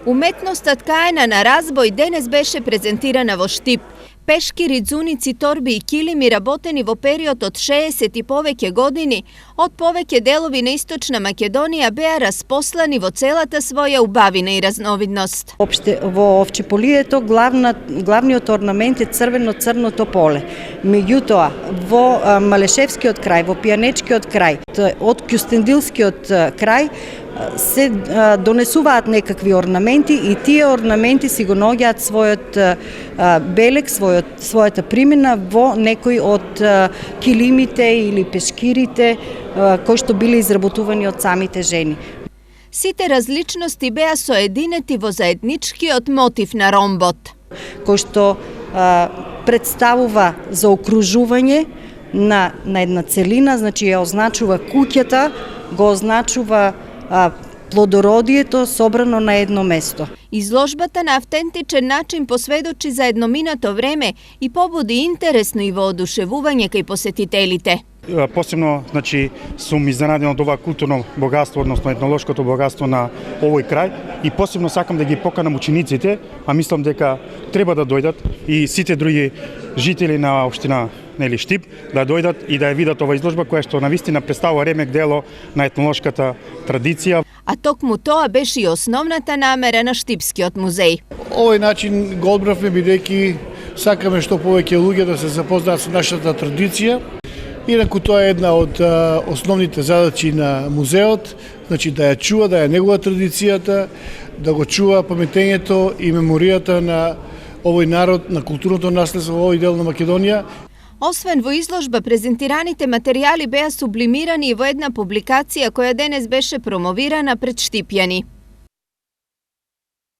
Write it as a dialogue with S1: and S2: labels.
S1: Уметноста ткаена на разбој денес беше презентирана во Штип. Пешки, ридзуници, торби и килими работени во период од 60 и повеќе години од повеќе делови на Источна Македонија беа распослани во целата своја убавина и разновидност.
S2: Во Овчеполието главниот орнамент е црвено-црното поле. Меѓутоа, во Малешевскиот крај, во Пијанечкиот крај, од Кјустендилскиот крај се донесуваат некакви орнаменти и тие орнаменти си го наоѓаат својот белег, својата примена во некои од килимите или пешкирите кои што биле изработувани од самите жени.
S1: Сите различности беа соединети во заедничкиот мотив на ромбот,
S2: кој што представува заокружување на една целина, значи ја означува куќата, го означува плодородието собрано на едно место.
S1: Изложбата на автентичен начин посведочи за едноминато време и побуди интересно и воодушевување кај посетителите.
S3: Посебно, сум изненаден од ова културно богатство, односно етнолошкото богатство на овој крај и посебно сакам да ги поканам учениците, а мислам дека треба да дојдат и сите други жители на општина Штип да дојдат и да ја видат ова изложба која што навистина представува ремек дело на етнолошката традиција.
S1: А токму тоа беше и основната намера на Штипскиот музеј.
S4: Овој начин го одбравме бидејќи сакаме што повеќе луѓе да се запознаат со нашата традиција. Инаку тоа е една од основните задачи на музеот, значи да ја чува, да ја негува традицијата, да го чува паметењето и меморијата на овој народ, на културното наследство во овој дел на Македонија.
S1: Освен во изложба, презентираните материјали беа сублимирани и во една публикација која денес беше промовирана пред штипјани.